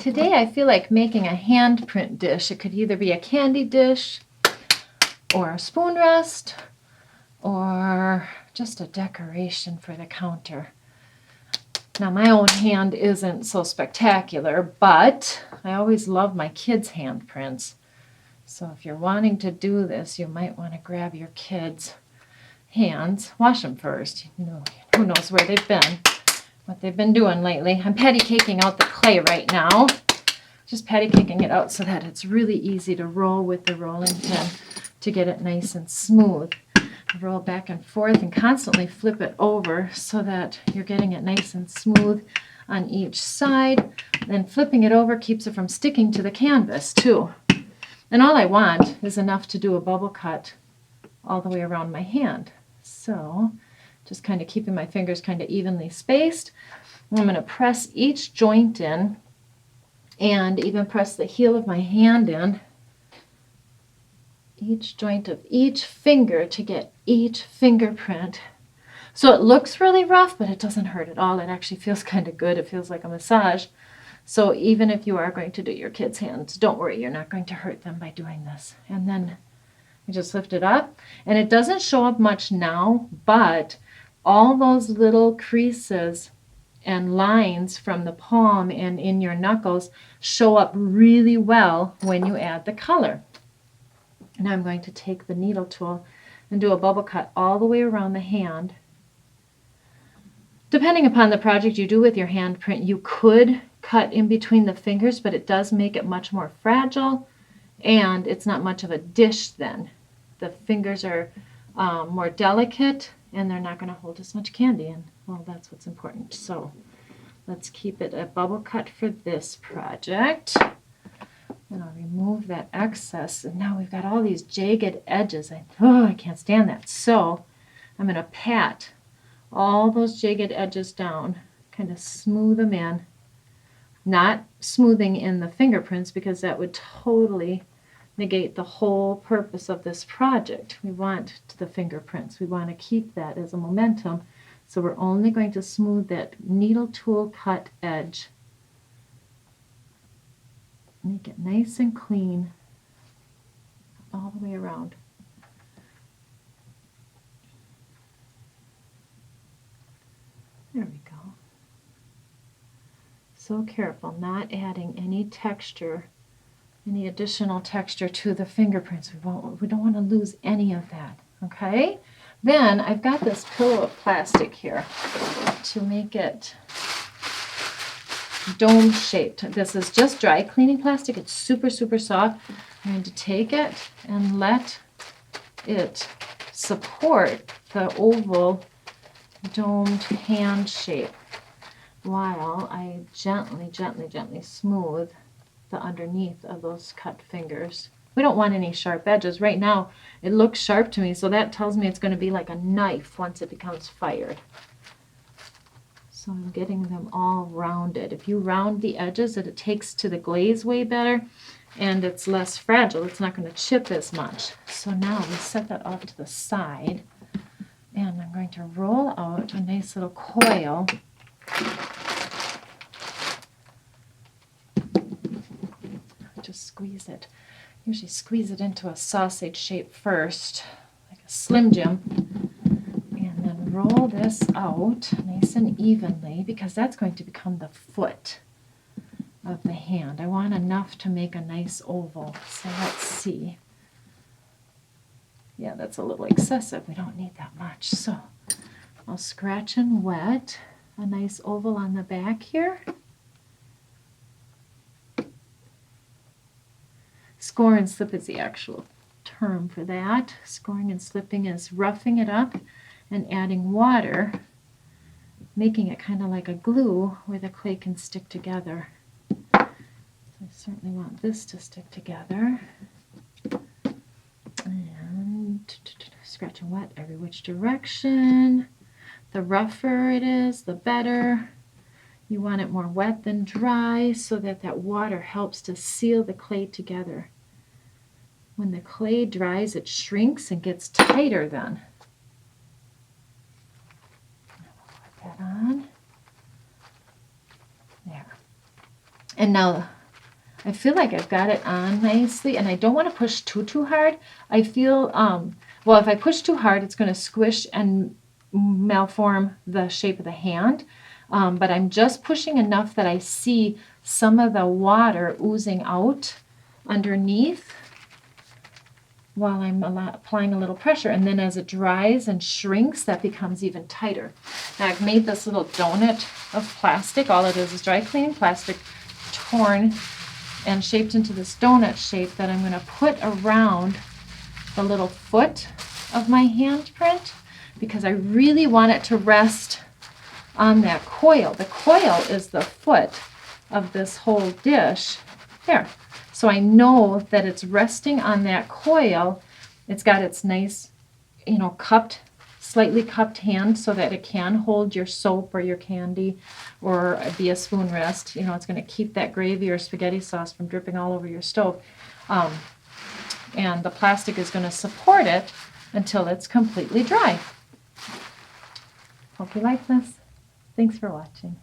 Today I feel like making a handprint dish. It could either be a candy dish or a spoon rest or just a decoration for the counter. Now my own hand isn't so spectacular, but I always love my kids' handprints. So if you're wanting to do this, you might want to grab your kids' hands, wash them first. You know, who knows where they've been, what they've been doing lately. I'm patty caking out the clay right now. Just patty caking it out so that it's really easy to roll with the rolling pin to get it nice and smooth. Roll back and forth and constantly flip it over so that you're getting it nice and smooth on each side. Then flipping it over keeps it from sticking to the canvas too. And all I want is enough to do a bubble cut all the way around my hand. So just kind of keeping my fingers kind of evenly spaced. I'm going to press each joint in and even press the heel of my hand in, each joint of each finger to get each fingerprint. So it looks really rough, but it doesn't hurt at all. It actually feels kind of good. It feels like a massage. So even if you are going to do your kids' hands, don't worry, you're not going to hurt them by doing this. And then you just lift it up. And it doesn't show up much now, but all those little creases and lines from the palm and in your knuckles show up really well when you add the color. Now I'm going to take the needle tool and do a bubble cut all the way around the hand. Depending upon the project you do with your handprint, you could cut in between the fingers, but it does make it much more fragile, and it's not much of a dish then. The fingers are more delicate, and they're not going to hold as much candy in. Well, that's what's important. So let's keep it a bubble cut for this project. And I'll remove that excess. And now we've got all these jagged edges. I can't stand that. So I'm going to pat all those jagged edges down, kind of smooth them in. Not smoothing in the fingerprints because that would totally negate the whole purpose of this project. We want the fingerprints. We want to keep that as a momentum. So we're only going to smooth that needle tool cut edge. Make it nice and clean all the way around. There we go. So careful, not adding any texture, any additional texture to the fingerprints. We don't want to lose any of that, okay? Then I've got this pillow of plastic here to make it dome shaped. This is just dry cleaning plastic. It's super, super soft. I'm going to take it and let it support the oval domed hand shape while I gently, gently, gently smooth the underneath of those cut fingers. We don't want any sharp edges. Right now it looks sharp to me, so that tells me it's going to be like a knife once it becomes fired. So I'm getting them all rounded. If you round the edges, it takes to the glaze way better, and it's less fragile. It's not going to chip as much. So now we set that off to the side, and I'm going to roll out a nice little coil. Just squeeze it. Usually squeeze it into a sausage shape first, like a Slim Jim. Roll this out nice and evenly because that's going to become the foot of the hand. I want enough to make a nice oval. So let's see. Yeah, that's a little excessive. We don't need that much. So I'll scratch and wet a nice oval on the back here. Score and slip is the actual term for that. Scoring and slipping is roughing it up and adding water, making it kind of like a glue where the clay can stick together. So I certainly want this to stick together. And scratch and wet every which direction. The rougher it is, the better. You want it more wet than dry so that that water helps to seal the clay together. When the clay dries, it shrinks and gets tighter then. That on. There. And now I feel like I've got it on nicely, and I don't want to push too hard. I feel, well, if I push too hard, it's going to squish and malform the shape of the hand. But I'm just pushing enough that I see some of the water oozing out underneath while I'm applying a little pressure. And then as it dries and shrinks, that becomes even tighter. Now I've made this little donut of plastic. All it is dry cleaning plastic torn and shaped into this donut shape that I'm going to put around the little foot of my handprint, because I really want it to rest on that coil. The coil is the foot of this whole dish. There. So I know that it's resting on that coil. It's got its nice, cupped, slightly cupped hand so that it can hold your soap or your candy or be a spoon rest. It's going to keep that gravy or spaghetti sauce from dripping all over your stove. And the plastic is going to support it until it's completely dry. Hope you like this. Thanks for watching.